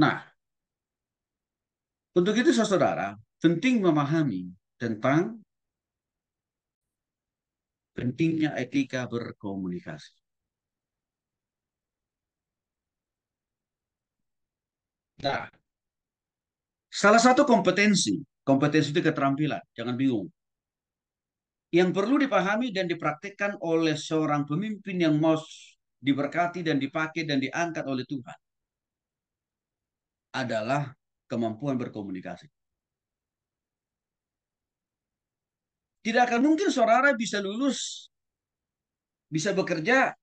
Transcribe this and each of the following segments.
Nah, untuk itu saudara, penting memahami tentang pentingnya etika berkomunikasi. Nah, salah satu kompetensi itu keterampilan, jangan bingung. Yang perlu dipahami dan dipraktikkan oleh seorang pemimpin yang mau diberkati dan dipakai dan diangkat oleh Tuhan adalah kemampuan berkomunikasi. Tidak akan mungkin saudara bisa lulus, bisa bekerja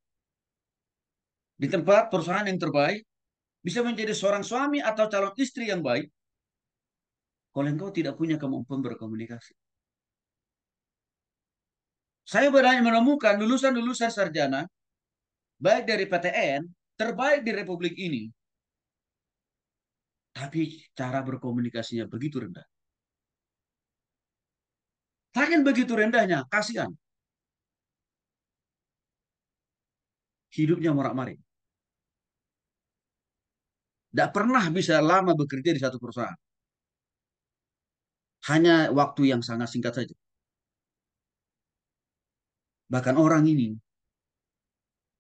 di tempat perusahaan yang terbaik, bisa menjadi seorang suami atau calon istri yang baik, kalau engkau tidak punya kemampuan berkomunikasi. Saya banyak menemukan lulusan-lulusan sarjana, baik dari PTN, terbaik di Republik ini, tapi cara berkomunikasinya begitu rendah. Saking begitu rendahnya, kasihan. Hidupnya morak-marik. Tidak pernah bisa lama bekerja di satu perusahaan. Hanya waktu yang sangat singkat saja. Bahkan orang ini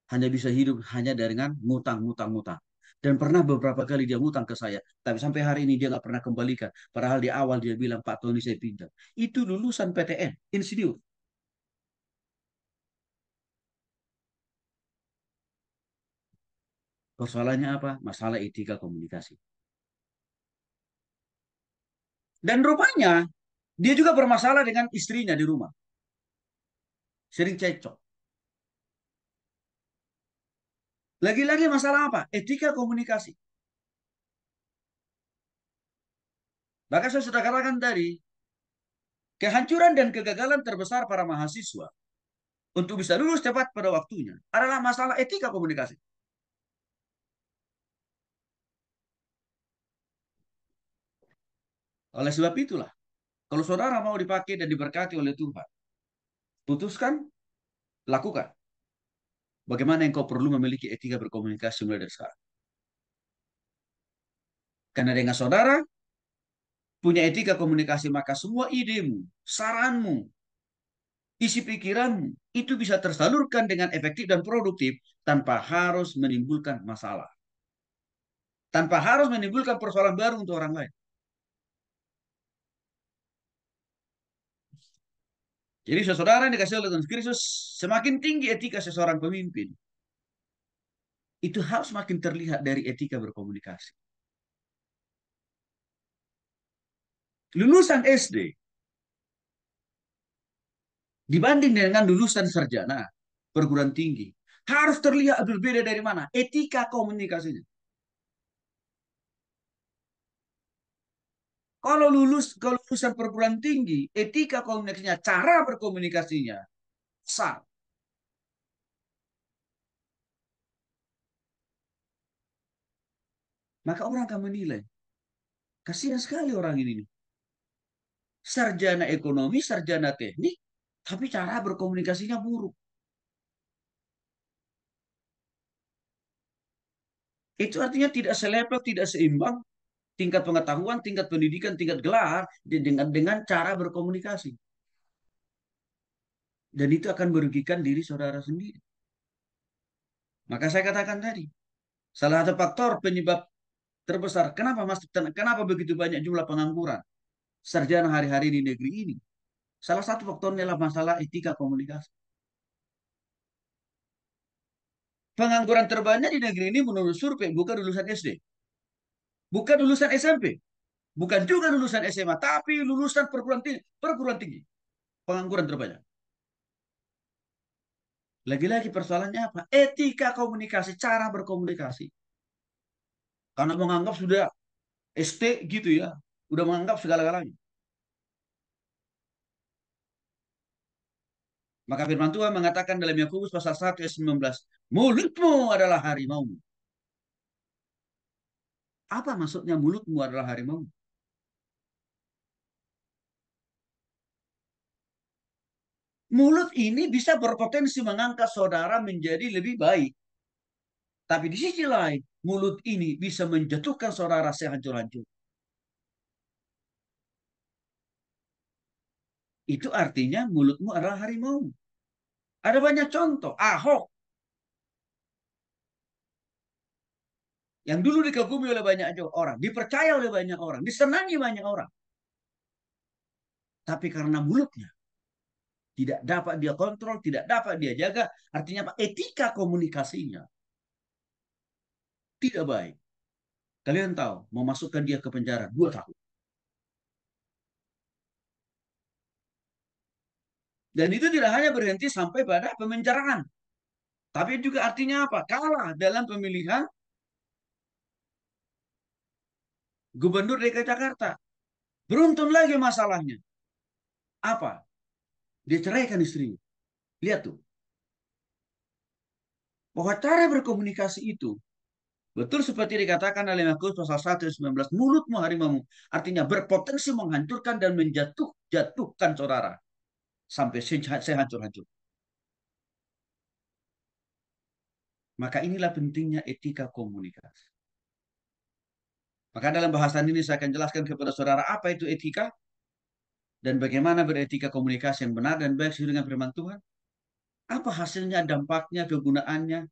hanya bisa hidup hanya dengan ngutang, ngutang, ngutang. Dan pernah beberapa kali dia ngutang ke saya. Tapi sampai hari ini dia nggak pernah kembalikan. Padahal di awal dia bilang, Pak Tony saya pinjam. Itu lulusan PTN, insinyur. Persoalannya apa? Masalah etika komunikasi. Dan rupanya dia juga bermasalah dengan istrinya di rumah. Sering cekcok. Lagi-lagi masalah apa? Etika komunikasi. Maka saya sudah katakan tadi, kehancuran dan kegagalan terbesar para mahasiswa untuk bisa lulus cepat pada waktunya adalah masalah etika komunikasi. Oleh sebab itulah, kalau saudara mau dipakai dan diberkati oleh Tuhan, putuskan, lakukan. Bagaimana engkau perlu memiliki etika berkomunikasi mulai dari sekarang. Karena dengan saudara punya etika komunikasi, maka semua idemu, saranmu, isi pikiranmu, itu bisa tersalurkan dengan efektif dan produktif tanpa harus menimbulkan masalah. Tanpa harus menimbulkan persoalan baru untuk orang lain. Jadi saudara yang dikasih oleh Tuhan Kristus, semakin tinggi etika seseorang pemimpin, itu harus semakin terlihat dari etika berkomunikasi. Lulusan SD dibanding dengan lulusan sarjana perguruan tinggi harus terlihat berbeda dari mana? Etika komunikasinya. Kalau lulusan perguruan tinggi, etika komunikasinya, cara berkomunikasinya, sah. Maka orang akan menilai, kasihan sekali orang ini. Sarjana ekonomi, sarjana teknik, tapi cara berkomunikasinya buruk. Itu artinya tidak selevel, tidak seimbang tingkat pengetahuan, tingkat pendidikan, tingkat gelar dengan cara berkomunikasi. Dan itu akan merugikan diri saudara sendiri. Maka saya katakan tadi, salah satu faktor penyebab terbesar kenapa begitu banyak jumlah pengangguran sarjana hari-hari di negeri ini. Salah satu faktornya adalah masalah etika komunikasi. Pengangguran terbanyak di negeri ini menurut survei bukan lulusan SD, bukan lulusan SMP, bukan juga lulusan SMA, tapi lulusan perguruan tinggi. Perguruan tinggi. Pengangguran terbanyak. Lagi-lagi persoalannya apa? Etika komunikasi, cara berkomunikasi. Karena menganggap sudah ST gitu ya, udah menganggap segala-galanya. Maka firman Tuhan mengatakan dalam Yakobus pasal 1 ayat 19, mulutmu adalah harimau. Apa maksudnya mulutmu adalah harimau? Mulut ini bisa berpotensi mengangkat saudara menjadi lebih baik. Tapi di sisi lain, mulut ini bisa menjatuhkan saudara sehancur-hancur. Itu artinya mulutmu adalah harimau. Ada banyak contoh. Ahok yang dulu dikagumi oleh banyak orang, dipercaya oleh banyak orang, disenangi banyak orang. Tapi karena mulutnya tidak dapat dia kontrol, tidak dapat dia jaga, artinya apa? Etika komunikasinya tidak baik. Kalian tahu, mau masukkan dia ke penjara 2 tahun. Dan itu tidak hanya berhenti sampai pada pemenjaraan. Tapi juga artinya apa? Kalah dalam pemilihan gubernur DKI Jakarta. Beruntun lagi masalahnya. Apa? Dia ceraikan istrinya. Lihat tuh. Bahwa cara berkomunikasi itu betul seperti dikatakan oleh Markus pasal 1:19, mulutmu harimau, artinya berpotensi menghancurkan dan menjatuhkan saudara sampai sehancur-hancur. Maka inilah pentingnya etika komunikasi. Maka dalam bahasan ini saya akan jelaskan kepada saudara apa itu etika dan bagaimana beretika komunikasi yang benar dan baik sesuai dengan firman Tuhan. Apa hasilnya, dampaknya, kegunaannya,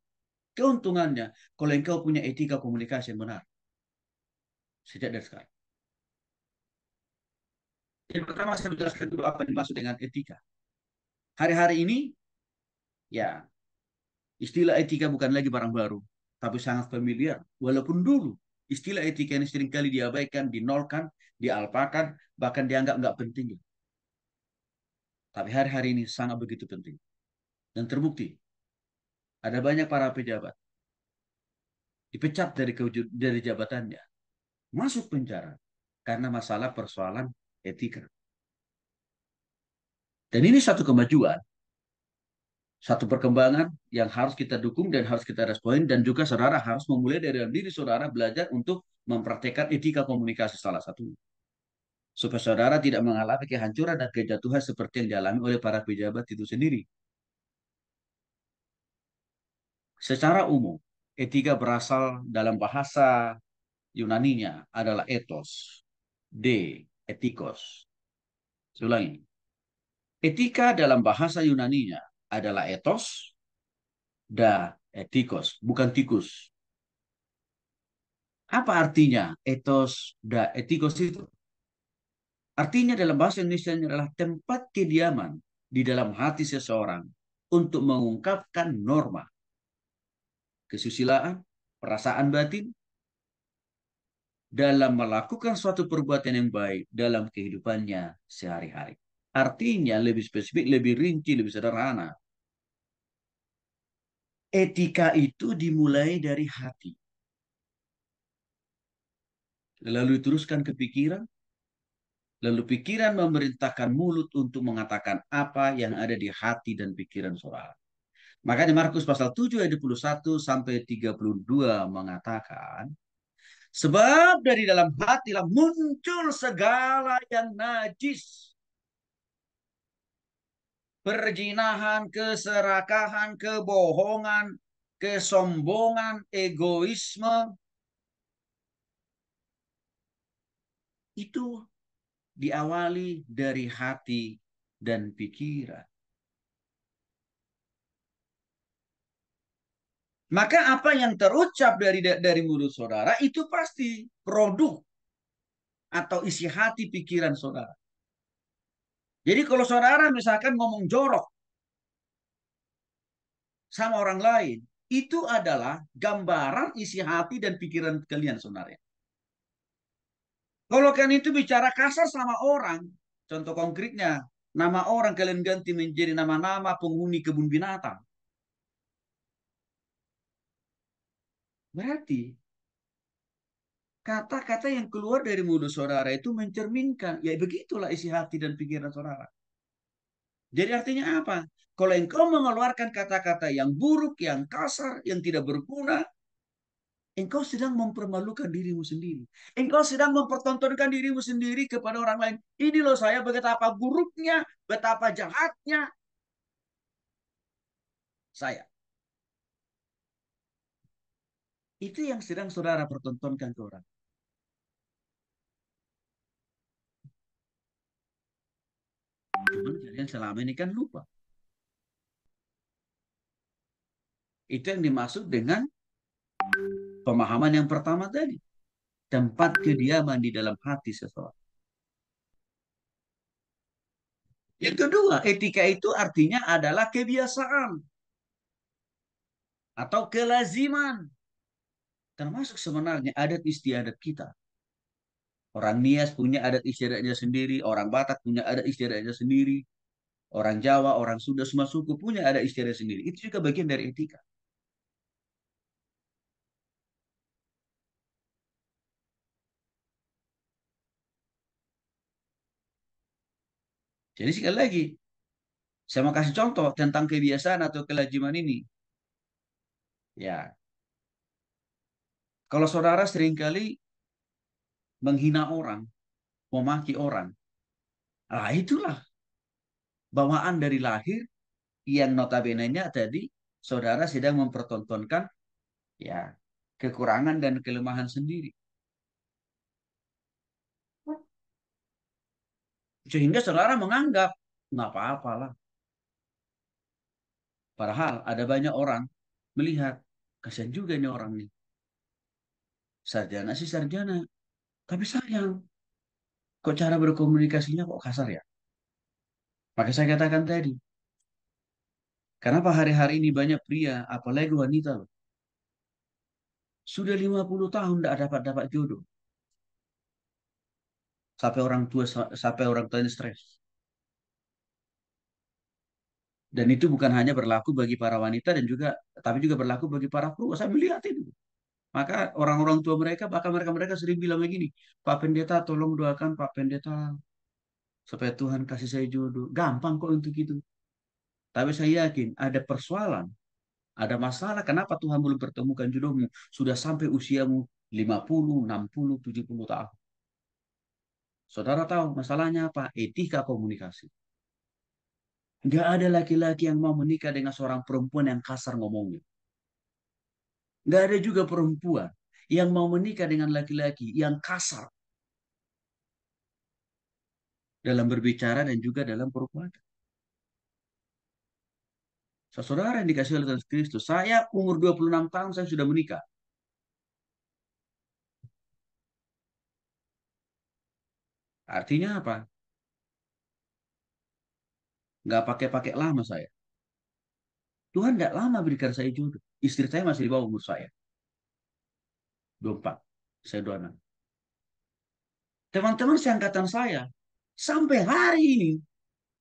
keuntungannya kalau engkau punya etika komunikasi yang benar sejak dari sekarang. Yang pertama saya menjelaskan dulu apa yang dimaksud dengan etika. Hari-hari ini ya istilah etika bukan lagi barang baru, tapi sangat familiar. Walaupun dulu istilah etika ini seringkali diabaikan, dinolkan, dialpakan, bahkan dianggap nggak penting. Tapi hari-hari ini sangat begitu penting. Dan terbukti, ada banyak para pejabat dipecat dari jabatannya, masuk penjara karena masalah persoalan etika. Dan ini satu kemajuan, satu perkembangan yang harus kita dukung dan harus kita respon, dan juga saudara harus memulai dari dalam diri saudara belajar untuk mempraktekkan etika komunikasi salah satunya. Supaya saudara tidak mengalami kehancuran dan kejatuhan seperti yang dialami oleh para pejabat itu sendiri. Secara umum, etika berasal dalam bahasa Yunaninya adalah ethos, D, etikos. Saya ulangi. Etika dalam bahasa Yunaninya adalah ethos, da, etikos, bukan tikus. Apa artinya ethos, da, etikos itu? Artinya dalam bahasa Indonesia adalah tempat kediaman di dalam hati seseorang untuk mengungkapkan norma, kesusilaan, perasaan batin, dalam melakukan suatu perbuatan yang baik dalam kehidupannya sehari-hari. Artinya lebih spesifik, lebih rinci, lebih sederhana. Etika itu dimulai dari hati. Lalu diteruskan ke pikiran, lalu pikiran memerintahkan mulut untuk mengatakan apa yang ada di hati dan pikiran saudara. Makanya Markus pasal 7 ayat 21 sampai 32 mengatakan, sebab dari dalam hatilah muncul segala yang najis. Perzinahan, keserakahan, kebohongan, kesombongan, egoisme, itu diawali dari hati dan pikiran. Maka apa yang terucap dari mulut saudara itu pasti produk atau isi hati pikiran saudara. Jadi kalau saudara misalkan ngomong jorok sama orang lain, itu adalah gambaran isi hati dan pikiran kalian sebenarnya. Kalau kalian itu bicara kasar sama orang, contoh konkretnya, nama orang kalian ganti menjadi nama-nama penghuni kebun binatang. Berarti kata-kata yang keluar dari mulut saudara itu mencerminkan, ya begitulah isi hati dan pikiran saudara. Jadi artinya apa? Kalau engkau mengeluarkan kata-kata yang buruk, yang kasar, yang tidak berguna, engkau sedang mempermalukan dirimu sendiri. Engkau sedang mempertontonkan dirimu sendiri kepada orang lain. Ini loh saya betapa buruknya, betapa jahatnya saya. Itu yang sedang saudara pertontonkan ke orang. Cuman kalian selama ini kan lupa. Itu yang dimaksud dengan pemahaman yang pertama tadi. Tempat kediaman di dalam hati seseorang. Yang kedua, etika itu artinya adalah kebiasaan atau kelaziman. Termasuk sebenarnya adat istiadat kita. Orang Nias punya adat istiadatnya sendiri, orang Batak punya adat istiadatnya sendiri, orang Jawa, orang Sunda, semua suku punya adat istiadat sendiri. Itu juga bagian dari etika. Jadi sekali lagi, saya mau kasih contoh tentang kebiasaan atau kelaziman ini. Ya, kalau saudara seringkali menghina orang, memaki orang, lah itulah bawaan dari lahir yang notabene-nya tadi saudara sedang mempertontonkan ya kekurangan dan kelemahan sendiri. Sehingga saudara menganggap nggak apa-apalah. Padahal ada banyak orang melihat kasihan juga ini orang nih. Sarjana sih sarjana, tapi sayang kok cara berkomunikasinya kok kasar ya. Maka saya katakan tadi, kenapa hari-hari ini banyak pria, apalagi wanita loh, sudah 50 tahun tidak dapat dapat jodoh. Sampai orang tuanya stres. Dan itu bukan hanya berlaku bagi para wanita dan juga tapi juga berlaku bagi para pria. Saya melihat itu. Maka orang-orang tua mereka bahkan mereka sering bilang begini, Pak Pendeta tolong doakan Pak Pendeta supaya Tuhan kasih saya jodoh. Gampang kok untuk itu. Tapi saya yakin ada persoalan, ada masalah kenapa Tuhan belum pertemukan jodohmu sudah sampai usiamu 50, 60, 70 tahun. Saudara tahu masalahnya apa? Etika komunikasi. Nggak ada laki-laki yang mau menikah dengan seorang perempuan yang kasar ngomongnya. Nggak ada juga perempuan yang mau menikah dengan laki-laki yang kasar dalam berbicara dan juga dalam perbuatan. Saudara yang dikasih oleh Tuhan Kristus, saya umur 26 tahun saya sudah menikah. Artinya apa? Nggak pakai-pakai lama saya. Tuhan nggak lama berikan saya jodoh. Istri saya masih di bawah umur saya. 24. Saya 26. Teman-teman seangkatan saya, sampai hari ini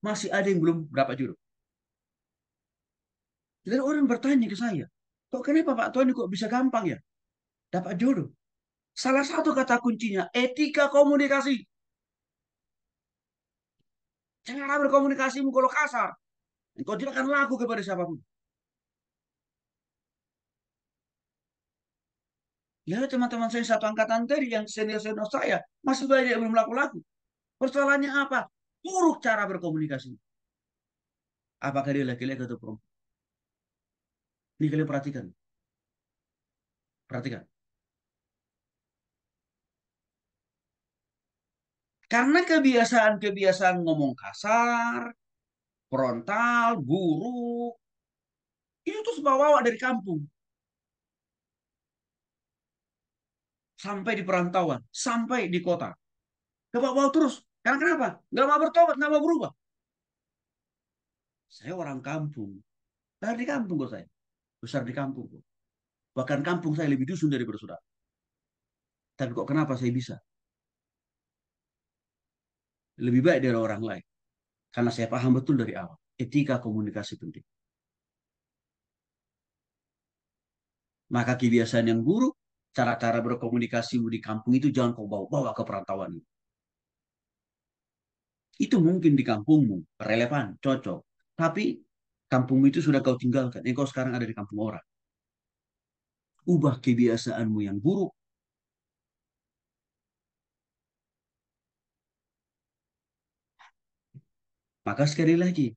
masih ada yang belum dapat jodoh. Jadi orang bertanya ke saya, kok kenapa Pak Tony kok bisa gampang ya dapat jodoh? Salah satu kata kuncinya, etika komunikasi. Cara berkomunikasimu kalau kasar, engkau tidak akan laku kepada siapapun. Ya teman-teman saya satu angkatan tadi yang senior-senior saya, masih banyak yang belum laku-laku. Persoalannya apa? Buruk cara berkomunikasi. Apakah dia laki-laki atau perempuan? Ini kalian perhatikan. Perhatikan. Karena kebiasaan-kebiasaan ngomong kasar, frontal, buruk, itu tuh bawa dari kampung sampai di perantauan, sampai di kota. Ke bawah terus. Karena kenapa? Gak mau bertobat, gak mau berubah. Saya orang kampung. Dari kampung kok saya. Besar di kampung kok. Bahkan kampung saya lebih dusun dari saudara. Tapi kok kenapa saya bisa? Lebih baik dari orang lain. Karena saya paham betul dari awal. Etika komunikasi penting. Maka kebiasaan yang buruk, cara-cara berkomunikasi di kampung itu jangan kau bawa-bawa ke perantauan. Itu mungkin di kampungmu, relevan, cocok. Tapi kampungmu itu sudah kau tinggalkan. Engkau sekarang ada di kampung orang. Ubah kebiasaanmu yang buruk. Maka sekali lagi,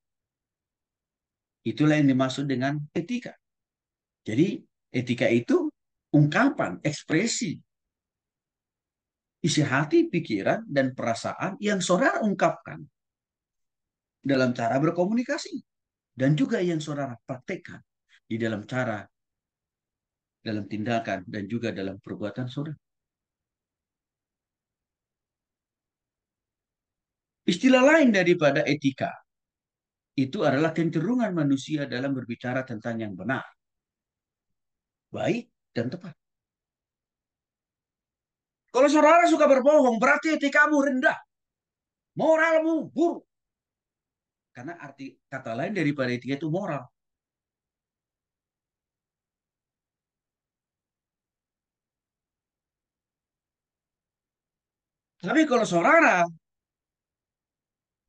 itulah yang dimaksud dengan etika. Jadi etika itu ungkapan, ekspresi, isi hati, pikiran, dan perasaan yang saudara ungkapkan dalam cara berkomunikasi. Dan juga yang saudara praktekkan di dalam cara, dalam tindakan, dan juga dalam perbuatan saudara. Istilah lain daripada etika itu adalah kecenderungan manusia dalam berbicara tentang yang benar, baik, dan tepat. Kalau saudara suka berbohong, berarti etikamu rendah, moralmu buruk. Karena arti kata lain daripada etika itu moral. Tapi kalau saudara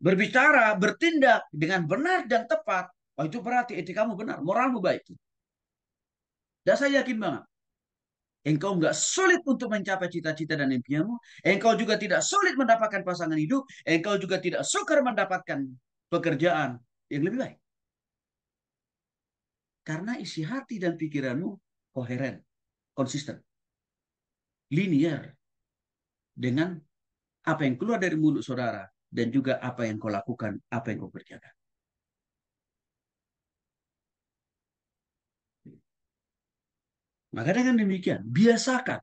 berbicara, bertindak dengan benar dan tepat, oh itu berarti etikamu benar, moralmu baik. Dan saya yakin banget, engkau nggak sulit untuk mencapai cita-cita dan impianmu. Engkau juga tidak sulit mendapatkan pasangan hidup. Engkau juga tidak sukar mendapatkan pekerjaan yang lebih baik. Karena isi hati dan pikiranmu koheren, konsisten, linear dengan apa yang keluar dari mulut saudara dan juga apa yang kau lakukan, apa yang kau kerjakan. Maka dengan demikian, biasakan.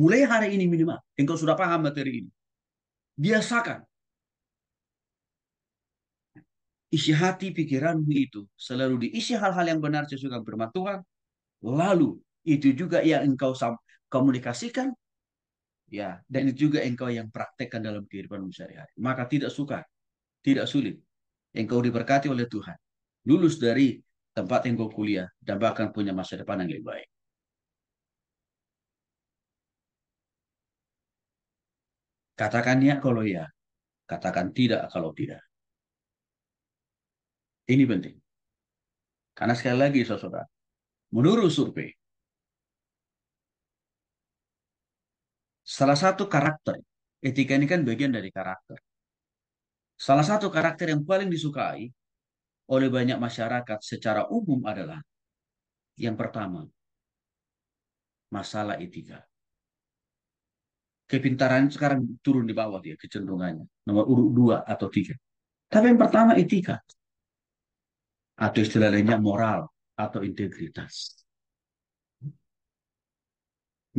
Mulai hari ini minimal, engkau sudah paham materi ini. Biasakan isi hati pikiranmu itu selalu diisi hal-hal yang benar sesuai dengan firman Tuhan. Lalu itu juga yang engkau komunikasikan, ya, dan itu juga engkau yang praktekkan dalam kehidupan sehari-hari. Maka tidak suka, tidak sulit. Engkau diberkati oleh Tuhan, lulus dari tempat engkau kuliah dan bahkan punya masa depan yang lebih baik. Katakan ya kalau ya, katakan tidak kalau tidak. Ini penting. Karena sekali lagi, saudara, menurut survei, salah satu karakter, etika ini kan bagian dari karakter. Salah satu karakter yang paling disukai oleh banyak masyarakat secara umum adalah yang pertama, masalah etika. Kepintaran sekarang turun di bawah dia kecenderungannya. Nomor urut 2 atau 3. Tapi yang pertama etika. Atau istilah lainnya moral atau integritas.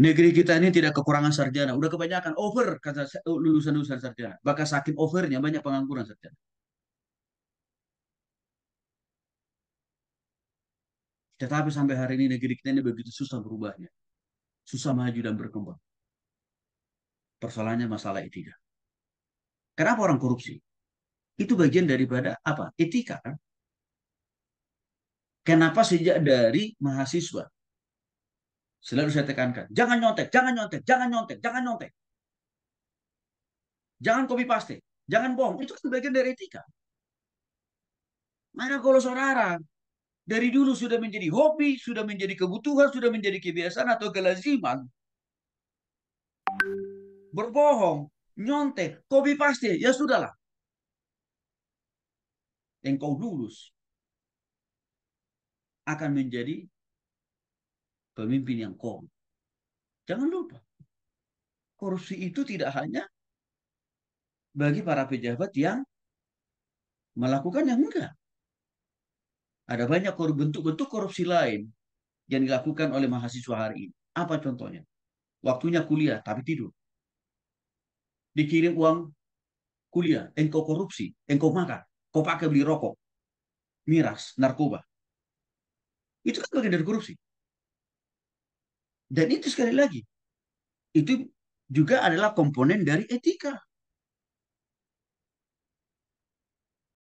Negeri kita ini tidak kekurangan sarjana. Udah kebanyakan over kata lulusan-lulusan sarjana. Bahkan saking overnya banyak pengangguran sarjana. Tetapi sampai hari ini negeri kita ini begitu susah berubahnya. Susah maju dan berkembang. Persoalannya masalah etika. Kenapa orang korupsi? Itu bagian daripada apa? Etika kan? Kenapa sejak dari mahasiswa selalu saya tekankan, jangan nyontek, jangan nyontek, jangan nyontek, jangan nyontek, jangan copy paste, jangan bohong. Itu kan bagian dari etika. Maka kalau saudara dari dulu sudah menjadi hobi, sudah menjadi kebutuhan, sudah menjadi kebiasaan atau kelaziman, berbohong, nyontek, copy paste, ya sudahlah. Engkau lulus akan menjadi pemimpin yang korup. Jangan lupa, korupsi itu tidak hanya bagi para pejabat yang melakukan yang enggak. Ada banyak bentuk-bentuk korupsi lain yang dilakukan oleh mahasiswa hari ini. Apa contohnya? Waktunya kuliah tapi tidur. Dikirim uang kuliah, engkau korupsi, engkau makan, kau pakai beli rokok, miras, narkoba. Itu kan bagian dari korupsi. Dan itu sekali lagi, itu juga adalah komponen dari etika.